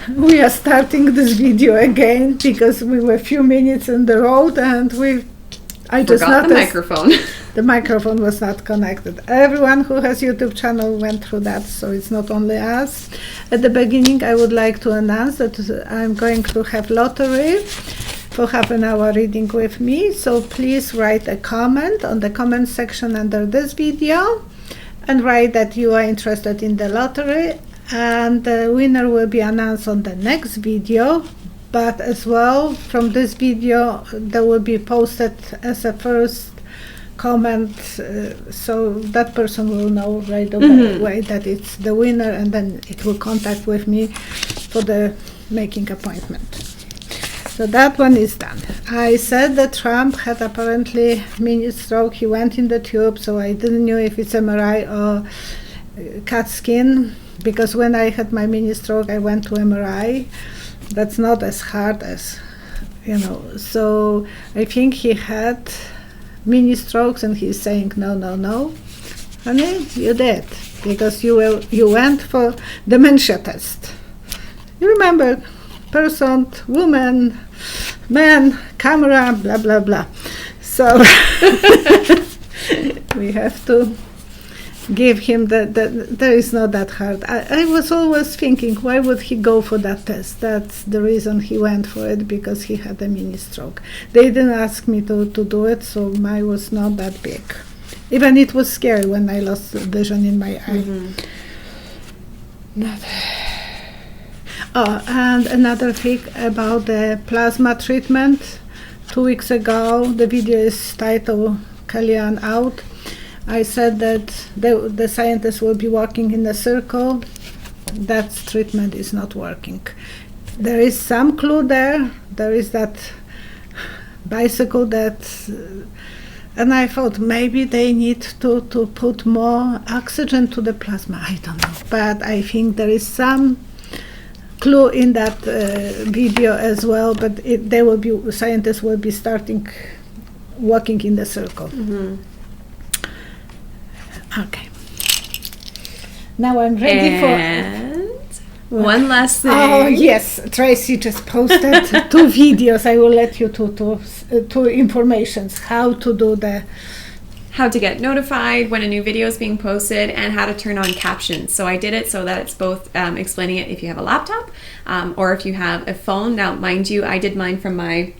we are starting this video again because we were a few minutes on the road and I just Forgot noticed the microphone. the microphone was not connected. Everyone who has YouTube channel went through that, so it's not only us. At the beginning, I would like to announce that I'm going to have lottery for half an hour reading with me. So please write a comment on the comment section under this video and write that you are interested in the lottery, and the winner will be announced on the next video. But as well, from this video, there will be posted as a first comment, so that person will know right away that it's the winner, and then it will contact with me for the making appointment. So that one is done. I said that Trump had apparently mini stroke. He went in the tube, so I didn't know if it's MRI or CAT scan, because when I had my mini stroke, I went to MRI. That's not as hard as, so I think he had mini strokes, and he's saying no, honey, you did, because you went for dementia test. You remember, person, woman, man, camera, blah blah blah. So we have to give him there is not that hard. I was always thinking, why would he go for that test? That's the reason he went for it, because he had a mini stroke. They didn't ask me to do it, so mine was not that big. Even it was scary when I lost vision in my eye. And another thing about the plasma treatment. 2 weeks ago, the video is titled Kellyanne Out. I said that the scientists will be walking in a circle. That treatment is not working. There is some clue there. There is that bicycle and I thought maybe they need to put more oxygen to the plasma. I don't know. But I think there is some clue in that video as well. But scientists will be starting walking in the circle. Okay. Now I'm ready for one last thing. Oh yes, Tracy just posted 2 videos. I will let you two informations how to do how to get notified when a new video is being posted, and how to turn on captions. So I did it so that it's both explaining it if you have a laptop or if you have a phone. Now, mind you, I did mine from my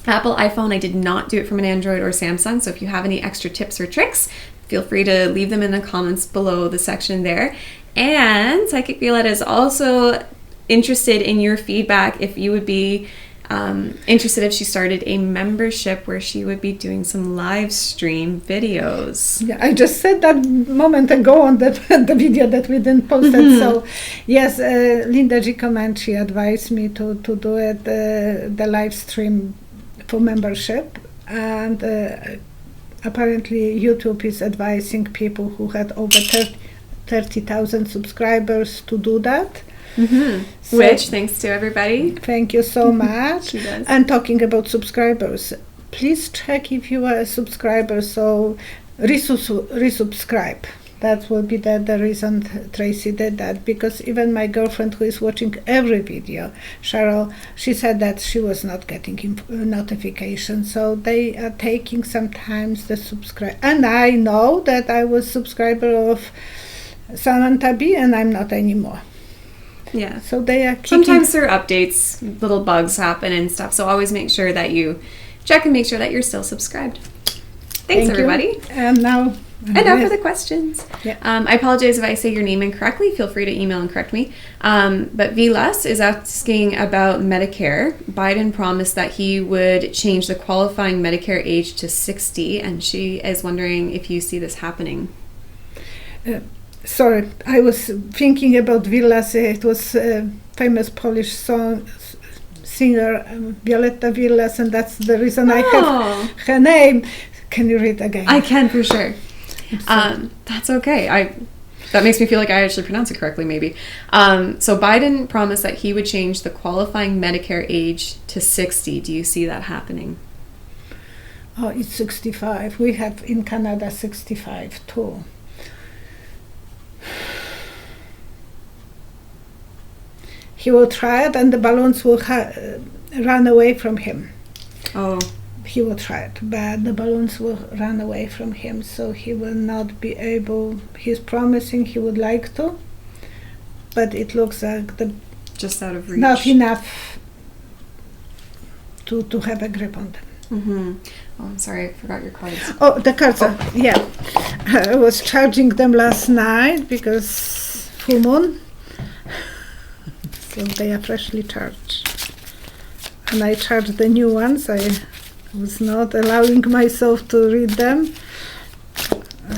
Apple iPhone. I did not do it from an Android or Samsung. So if you have any extra tips or tricks, feel free to leave them in the comments below the section there. And Psychic Violetta is also interested in your feedback, if you would be interested if she started a membership where she would be doing some live stream videos. Yeah, I just said that moment ago on the video that we didn't post it. So yes, Linda G. Comment, she advised me to do it, the live stream for membership. And apparently YouTube is advising people who had over 30,000 subscribers to do that. So, which, thanks to everybody. Thank you so much. She does. And talking about subscribers, please check if you are a subscriber, so resubscribe. That will be the reason Tracy did that, because even my girlfriend who is watching every video, Cheryl, she said that she was not getting notifications. So they are taking sometimes the subscribe. And I know that I was subscriber of Samantha B, and I'm not anymore. Yeah. So they are sometimes there are updates, little bugs happen and stuff. So always make sure that you check and make sure that you're still subscribed. Thanks, everybody. And now for the questions. Yeah. I apologize if I say your name incorrectly. Feel free to email and correct me. But Vilas is asking about Medicare. Biden promised that he would change the qualifying Medicare age to 60, and she is wondering if you see this happening. Sorry, I was thinking about Vilas. It was a famous Polish singer, Violetta Vilas, and that's the reason I have her name. Can you read again? I can, for sure. That's okay. That makes me feel like I actually pronounce it correctly, maybe. So Biden promised that he would change the qualifying Medicare age to 60. Do you see that happening? Oh, it's 65. We have in Canada 65 too. he will try it, and the balloons will run away from him. Oh. He will try it, but the balloons will run away from him, so he will not be able. He's promising he would like to, but it looks like Just out of reach. not enough to have a grip on them. Mm-hmm. Oh, I'm sorry, I forgot your cards. Oh, the cards are, yeah. I was charging them last night because full moon. So they are freshly charged. And I charged the new ones. I was not allowing myself to read them.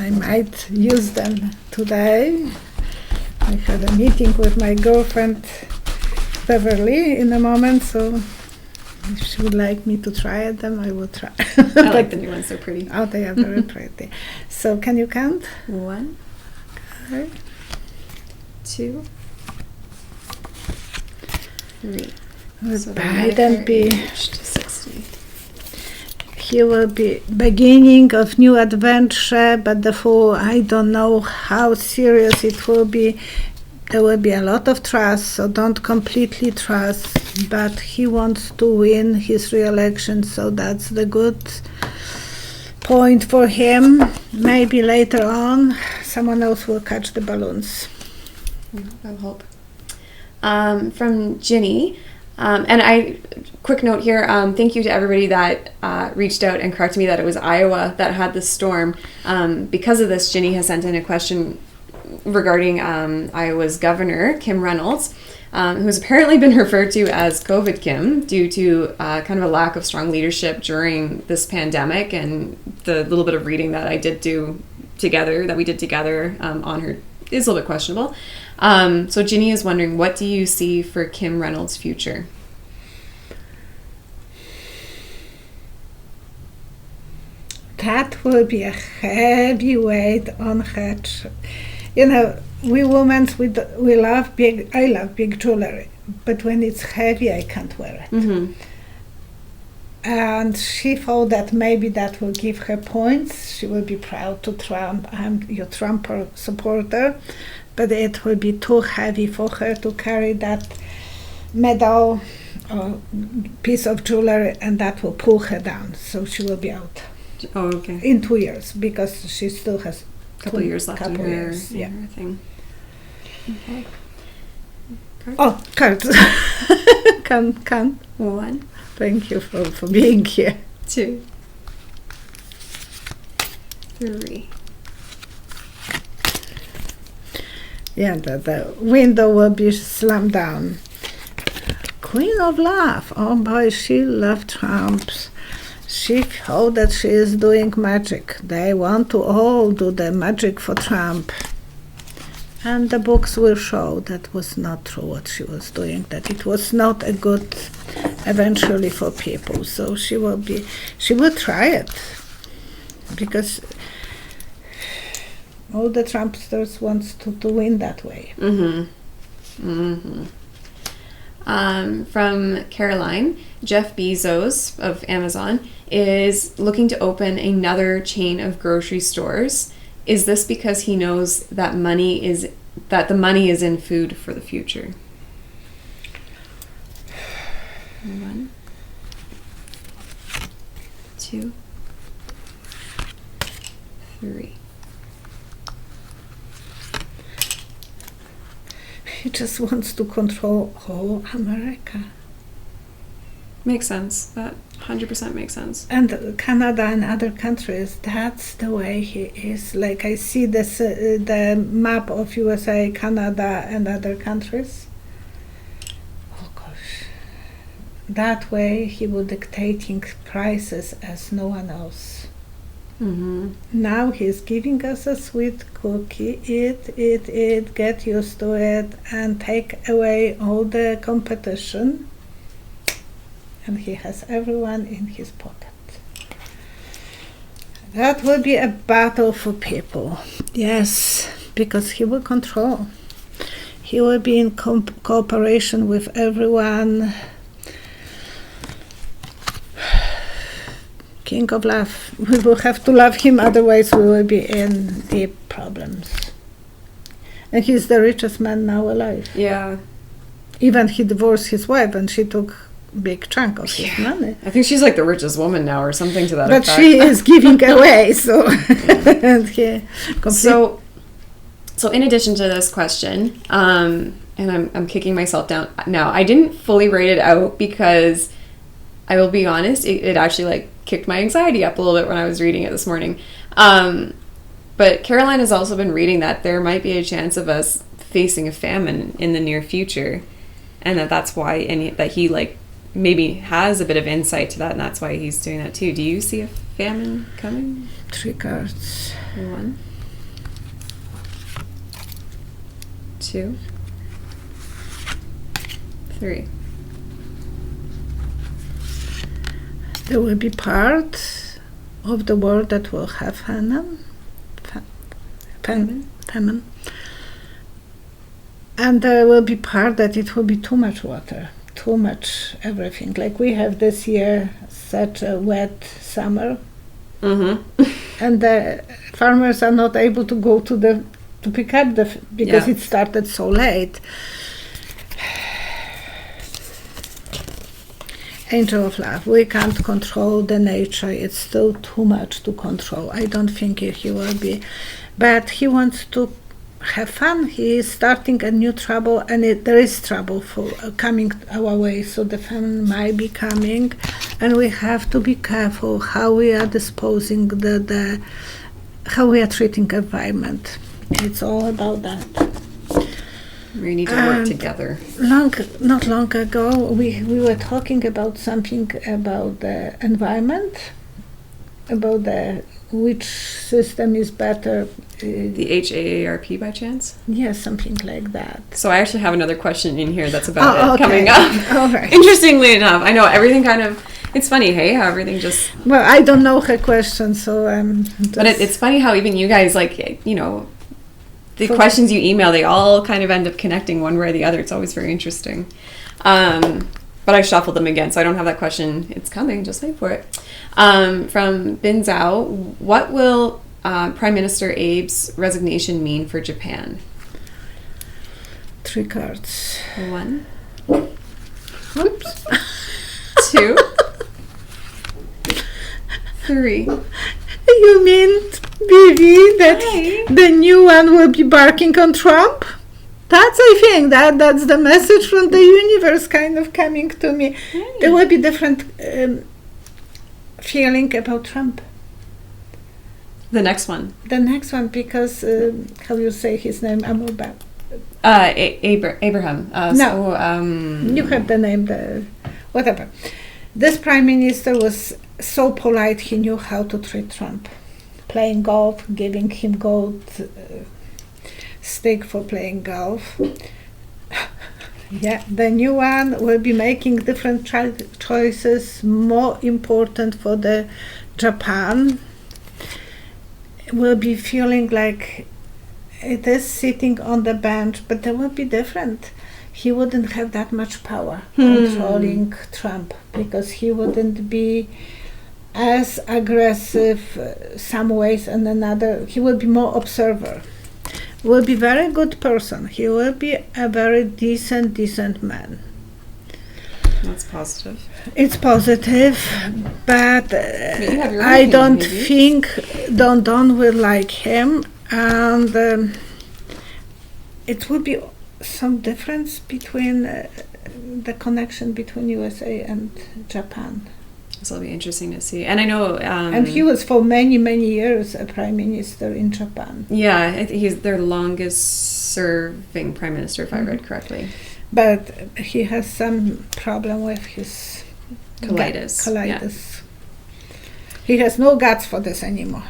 I might use them today. I had a meeting with my girlfriend Beverly in a moment, so if she would like me to try them, I will try. I like the new ones, they're pretty. Oh, they are very pretty. So can you count? 1, Okay. 2, 3. So Biden be, reached 60. he will be beginning of new adventure, but the fool, I don't know how serious it will be. There will be a lot of trust, so don't completely trust, but he wants to win his re-election, so that's the good point for him. Maybe later on someone else will catch the balloons. I hope. From Ginny, and quick note here, thank you to everybody that reached out and corrected me that it was Iowa that had the storm. Because of this, Ginny has sent in a question regarding Iowa's governor, Kim Reynolds, who's apparently been referred to as COVID Kim due to kind of a lack of strong leadership during this pandemic, and the little bit of reading that we did together on her is a little bit questionable. So Ginny is wondering, what do you see for Kim Reynolds' future? That will be a heavy weight on her. You know, we women, we love big. I love big jewelry, but when it's heavy, I can't wear it. Mm-hmm. And she thought that maybe that will give her points. She will be proud to Trump. I'm your Trump supporter, but it will be too heavy for her to carry that medal or piece of jewelry, and that will pull her down. So she will be out. Oh, okay. In 2 years, because she still has Couple years left in her yeah. thing. Okay. Cards? Oh, cards. Can. 1, Thank you for being here. 2, 3. Yeah, the window will be slammed down. Queen of Love. Oh boy, she loved Trump. She thought that she is doing magic. They want to all do the magic for Trump. And the books will show that was not true what she was doing, that it was not a good eventually for people. So she will try it. Because all the Trumpsters wants to win that way. Mm-hmm. Mm-hmm. From Caroline, Jeff Bezos of Amazon is looking to open another chain of grocery stores. Is this because he knows that the money is in food for the future? 1, 2, 3. He just wants to control whole America. Makes sense. That 100% makes sense. And Canada and other countries, that's the way he is. Like I see the map of USA, Canada and other countries. Oh gosh. That way he will dictating prices as no one else. Mm-hmm. Now he's giving us a sweet cookie, eat, get used to it, and take away all the competition. And he has everyone in his pocket. That will be a battle for people. Yes, because he will control. He will be in cooperation with everyone. King of Love. We will have to love him, otherwise we will be in deep problems. And he's the richest man now alive. Yeah. Even he divorced his wife and she took big chunk of his money. I think she's like the richest woman now or something to that But effect. she is giving away, so and he So in addition to this question, and I'm kicking myself down now, I didn't fully write it out because I will be honest, it actually like kicked my anxiety up a little bit when I was reading it this morning. But Caroline has also been reading that there might be a chance of us facing a famine in the near future, and that's why, and that he like maybe has a bit of insight to that, and that's why he's doing that too. Do you see a famine coming? 3 cards. 1, 2, 3. There will be part of the world that will have famine. And there will be part that it will be too much water, too much everything. Like we have this year such a wet summer, and the farmers are not able to go to pick up because it started so late. Angel of Love, we can't control the nature. It's still too much to control. I don't think he will be, but he wants to have fun. He is starting a new trouble, and there is trouble for coming our way, so the famine might be coming, and we have to be careful how we are disposing how we are treating environment. It's all about that. We need to work together. Not long ago, we were talking about something about the environment, about which system is better. The HAARP by chance? Yes, something like that. So I actually have another question in here that's about it okay. coming up. All right. Interestingly enough, I know everything kind of, it's funny, hey, how everything just... Well, I don't know her question, so But it's funny how even you guys, like, you know, the questions you email, they all kind of end up connecting one way or the other. It's always very interesting. But I shuffled them again, so I don't have that question. It's coming, just wait for it. From Bin Zhao, what will Prime Minister Abe's resignation mean for Japan? 3 cards. 1. Oops. 2. 3. You mean, Vivi, that the new one will be barking on Trump? That's, I think, that's the message from the universe kind of coming to me. Hey. There will be different feeling about Trump. The next one. The next one, because, how you say his name, Amuba. Abraham. You have the name, whatever. This prime minister was so polite, he knew how to treat Trump. Playing golf, giving him gold stick for playing golf. Yeah, the new one will be making different choices, more important for the Japan. Will be feeling like it is sitting on the bench, but there will be different. He wouldn't have that much power controlling Trump, because he wouldn't be as aggressive some ways and another. He will be more observer. Will be very good person. He will be a very decent man. That's positive. It's positive, but you have your own I opinion, don't maybe. think Don will like him, and it will be some difference between the connection between USA and Japan. This will be interesting to see. And I know... and he was for many years a prime minister in Japan. Yeah, I think he's their longest serving prime minister, if I read correctly. But he has some problem with his Colitis. Yeah. He has no guts for this anymore.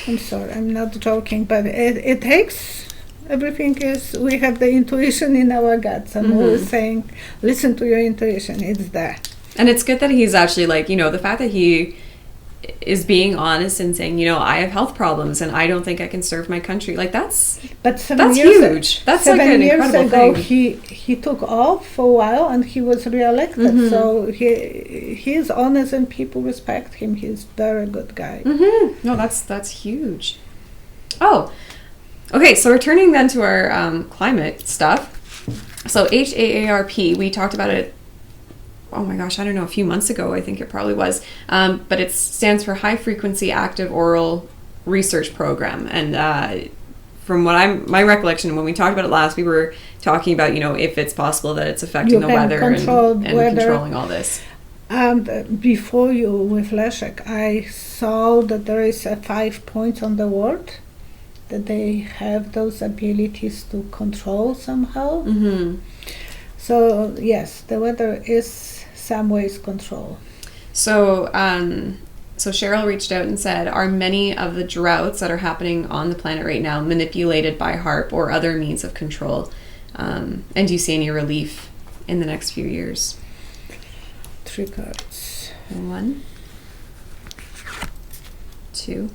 I'm sorry, I'm not joking, but it takes... Everything is... We have the intuition in our guts. I'm always saying, listen to your intuition, it's there. And it's good that he's actually, like, you know, the fact that he is being honest and saying, you know, I have health problems and I don't think I can serve my country. Like, that's But that's years huge. That's like 7 an years incredible ago, thing. he took off for a while and he was re-elected. So he is honest and people respect him. He's a very good guy. No, that's huge. Oh, okay. So returning then to our climate stuff. So HAARP, we talked about it, oh my gosh, I don't know, a few months ago, I think it probably was. But it stands for High Frequency Active Oral Research Program. And from what my recollection, when we talked about it last, we were talking about, if it's possible that it's affecting the weather and controlling all this. And before you with Leszek, I saw that there is 5 points on the world that they have those abilities to control somehow. Mm-hmm. So yes, the weather is some ways control. So so Cheryl reached out and said, are many of the droughts that are happening on the planet right now manipulated by HAARP or other means of control? And do you see any relief in the next few years? 3 cards. 1, 2,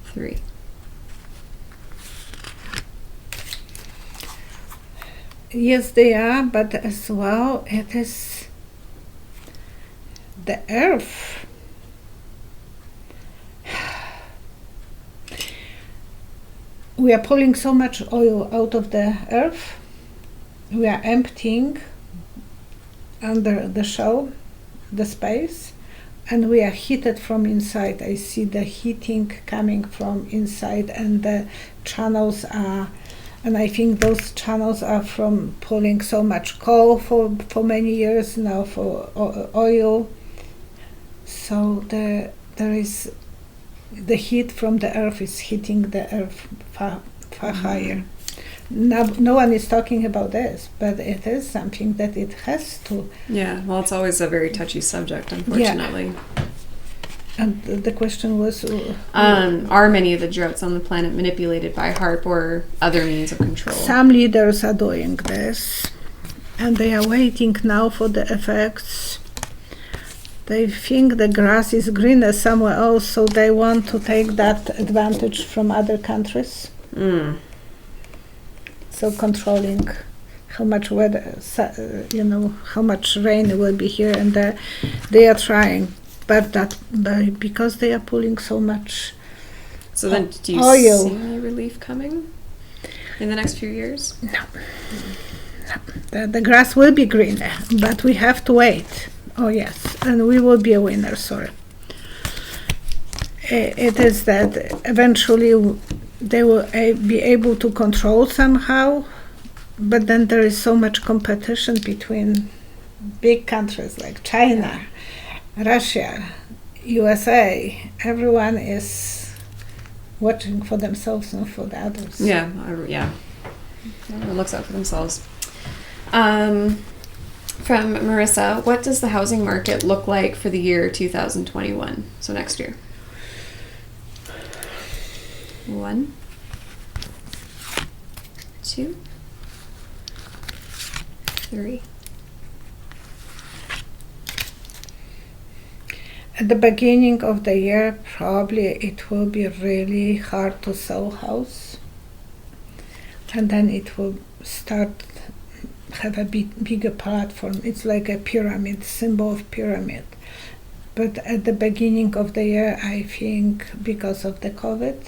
3. Yes, they are, but as well, it is the earth. We are pulling so much oil out of the earth. We are emptying under the shell, the space, and we are heated from inside. I see the heating coming from inside, and the channels are, and I think those channels are from pulling so much coal for many years now, for oil. So there is the heat from the earth is hitting the earth far higher. No one is talking about this, but it is something that it has to. Yeah, well, it's always a very touchy subject, unfortunately. Yeah. And the question was... are many of the droughts on the planet manipulated by HAARP or other means of control? Some leaders are doing this, and they are waiting now for the effects. They think the grass is greener somewhere else, so they want to take that advantage from other countries. Mm. So controlling how much weather, how much rain will be here and there. They are trying, but because they are pulling so much. So then, do you oil. see any relief coming in the next few years? No. The grass will be greener, but we have to wait. Oh yes, and we will be a winner. Sorry. It is that eventually they will be able to control somehow, but then there is so much competition between big countries like China, Russia, USA. Everyone is watching for themselves, not for the others. Yeah. Everyone looks out for themselves. From Marissa, what does the housing market look like for the year 2021? So next year. 1, 2, 3. At the beginning of the year, probably it will be really hard to sell house, and then it will start have a bigger platform. It's like a pyramid, symbol of pyramid. But at the beginning of the year, I think because of the COVID,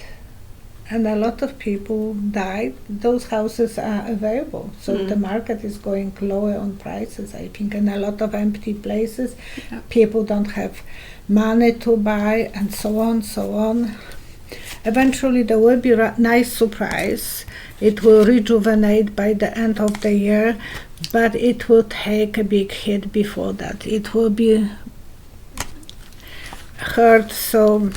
and a lot of people died, those houses are available. So the market is going lower on prices, I think, and a lot of empty places. Yeah. People don't have money to buy, and so on. Eventually there will be a nice surprise. It will rejuvenate by the end of the year, but it will take a big hit before that. It will be hurt, so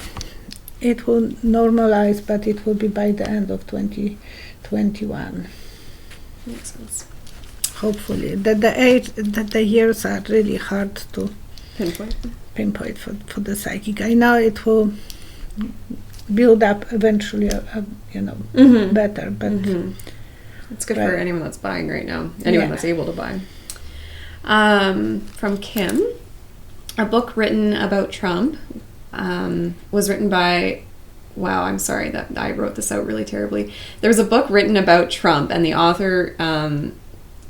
it will normalize, but it will be by the end of 2021. Makes sense. Hopefully. The years are really hard to pinpoint for the psychic. I know it will build up eventually, better, but it's good for anyone that's buying right now, anyone that's able to buy. From Kim, a book written about Trump was written by, wow, I'm sorry that I wrote this out really terribly. There was a book written about Trump, and the author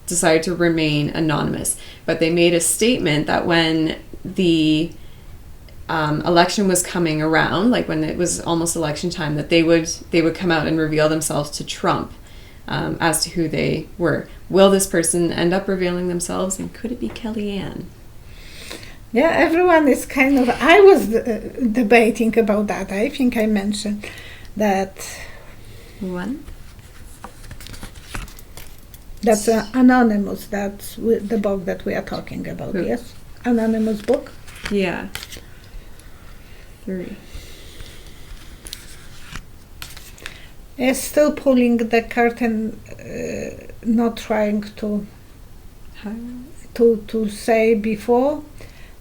decided to remain anonymous, but they made a statement that when the election was coming around, like when it was almost election time, that they would come out and reveal themselves to Trump. as to who they were. Will this person end up revealing themselves, and could it be Kellyanne? Yeah, everyone is kind of. I was debating about that. I think I mentioned that. One. That's Anonymous. That's the book that we are talking about. Who? Yes, Anonymous book. Yeah. 3. Is still pulling the curtain, not trying to say before.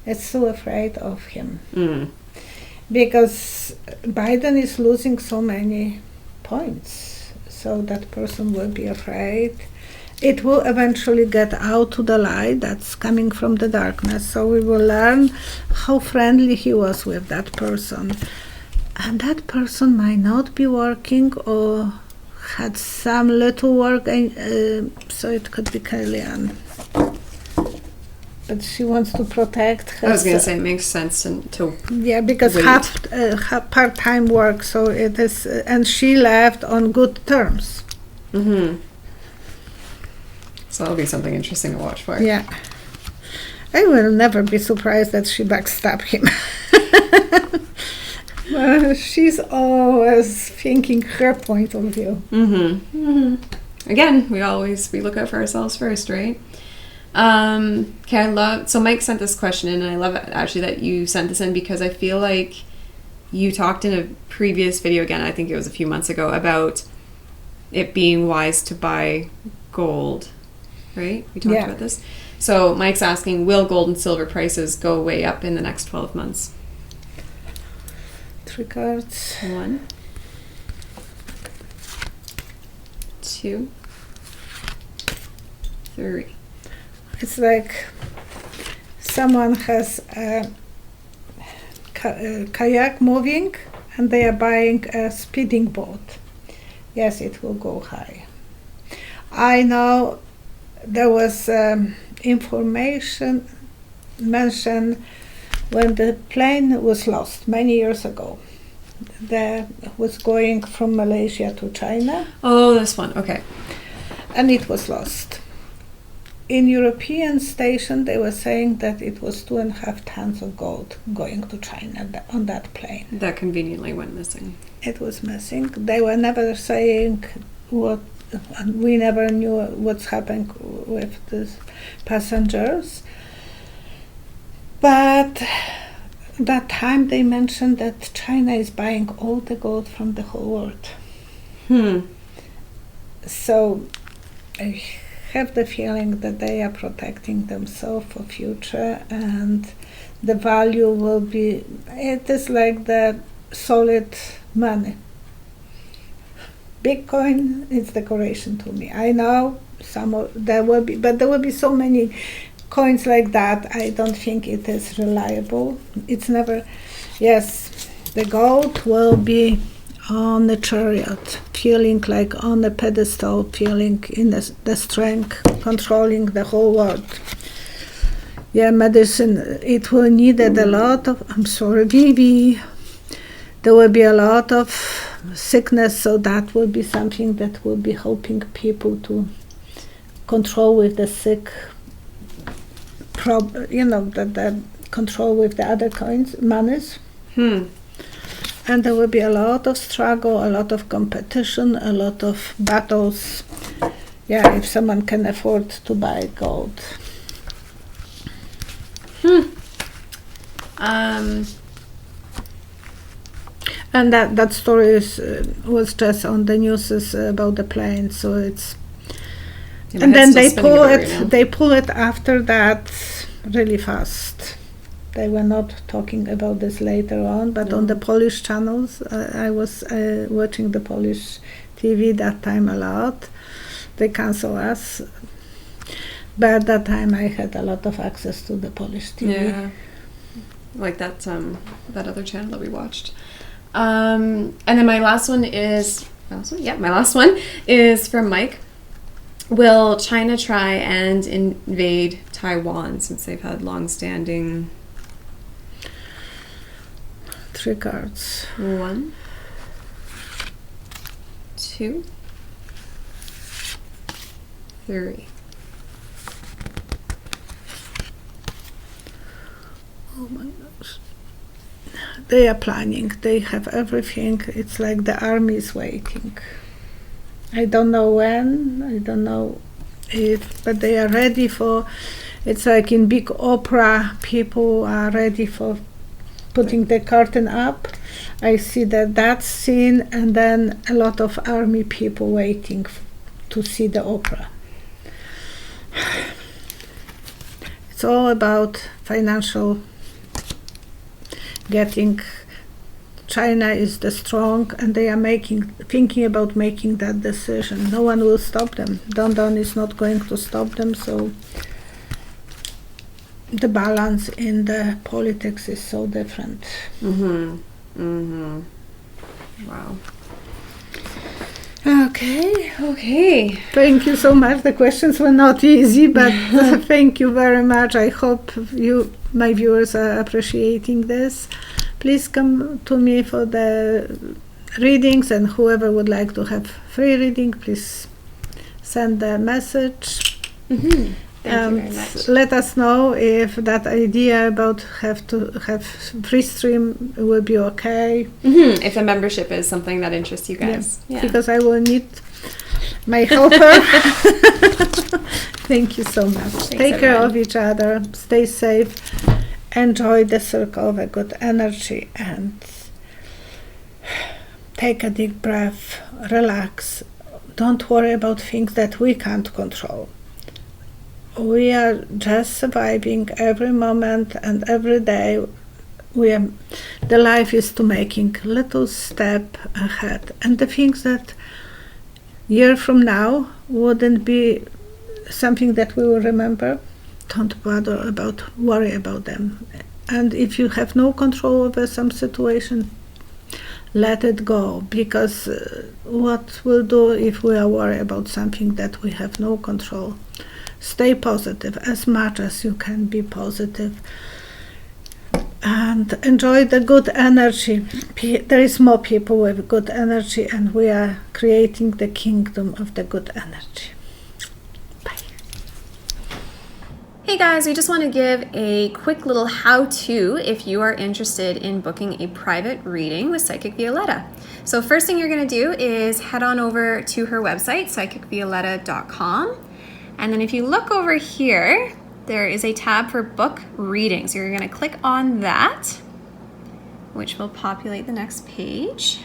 Is so afraid of him because Biden is losing so many points, so that person will be afraid. It will eventually get out to the light that's coming from the darkness, so we will learn how friendly he was with that person, and that person might not be working or had some little work, so it could be Kellyanne. But she wants to protect her. I was going to say it makes sense to yeah, because wait. half part-time work, so it is, and she left on good terms. So that'll be something interesting to watch for. Yeah, I will never be surprised that she backstabbed him. She's always thinking her point of view. Again, we look out for ourselves first, right? Okay, so Mike sent this question in, and I love it actually that you sent this in, because I feel like you talked in a previous video, again, I think it was a few months ago, about it being wise to buy gold, right? We talked about this. So Mike's asking, will gold and silver prices go way up in the next 12 months? 3 cards. 1, 2, 3. It's like someone has a kayak moving and they are buying a speeding boat. Yes, it will go high. I know there was information mentioned when the plane was lost many years ago. That was going from Malaysia to China. Oh, this one, okay. And it was lost. In European station, they were saying that it was 2.5 tons of gold going to China on that plane. That conveniently went missing. It was missing. They were never saying what. We never knew what's happening with the passengers. But that time they mentioned that China is buying all the gold from the whole world. So I have the feeling that they are protecting themselves for future, and the value will be, it is like the solid money. Bitcoin is decoration to me. I know there will be so many coins like that. I don't think it is reliable. It's never. Yes, the gold will be on the chariot, feeling like on a pedestal, feeling in the strength, controlling the whole world. Yeah, medicine, it will needed a lot of, I'm sorry, Vivi, there will be a lot of sickness, so that will be something that will be helping people to control with the sick, the control with the other coins, monies. And there will be a lot of struggle, a lot of competition, a lot of battles. Yeah, if someone can afford to buy gold. And that story was just on the news about the plane, so it's. Yeah, and then they pull it after that really fast. They were not talking about this later on, but on the Polish channels, I was watching the Polish TV that time a lot. They cancel us, but at that time I had a lot of access to the Polish TV. Yeah, like that other channel that we watched. And then my last one is from Mike. Will China try and invade Taiwan since they've had long-standing? 3 cards. 1, 2, theory. Oh my gosh. They are planning. They have everything. It's like the army is waiting. I don't know when. I don't know if, but they are ready for. It's like in big opera, people are ready for putting the curtain up. I see that scene, and then a lot of army people waiting to see the opera. It's all about financial getting. China is the strong, and they are thinking about making that decision. No one will stop them. Don Don is not going to stop them, so the balance in the politics is so different. Wow. Okay. Thank you so much. The questions were not easy, but thank you very much. I hope my viewers are appreciating this. Please come to me for the readings, and whoever would like to have free reading, please send a message. Thank you very much. Let us know if that idea about have to have free stream will be okay. If the membership is something that interests you guys. Yeah. Because I will need my helper. Thank you so much. Take care of each other. Stay safe. Enjoy the circle of a good energy, and take a deep breath. Relax. Don't worry about things that we can't control. We are just surviving every moment and every day. The life is to making little step ahead, and the things that year from now wouldn't be something that we will remember, don't worry about them. And if you have no control over some situation, let it go, because what we'll do if we are worried about something that we have no control? Stay positive as much as you can be positive, and enjoy the good energy. There is more people with good energy, and we are creating the kingdom of the good energy. Hey guys, we just want to give a quick little how-to if you are interested in booking a private reading with Psychic Violetta. So first thing you're going to do is head on over to her website, psychicvioletta.com. And then if you look over here, there is a tab for book readings. So you're going to click on that, which will populate the next page.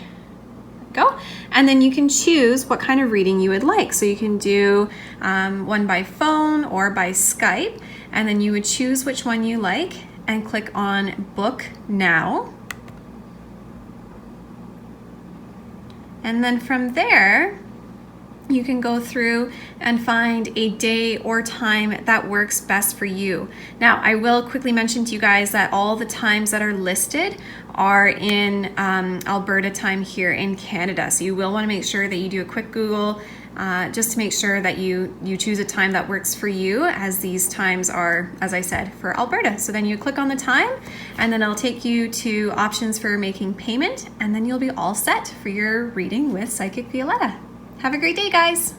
Go. And then you can choose what kind of reading you would like. So you can do one by phone or by Skype, and then you would choose which one you like and click on Book Now. And then from there, you can go through and find a day or time that works best for you. Now, I will quickly mention to you guys that all the times that are listed are in Alberta time here in Canada. So you will want to make sure that you do a quick Google just to make sure that you choose a time that works for you, as these times are, as I said, for Alberta. So then you click on the time, and then it'll take you to options for making payment, and then you'll be all set for your reading with Psychic Violetta. Have a great day, guys.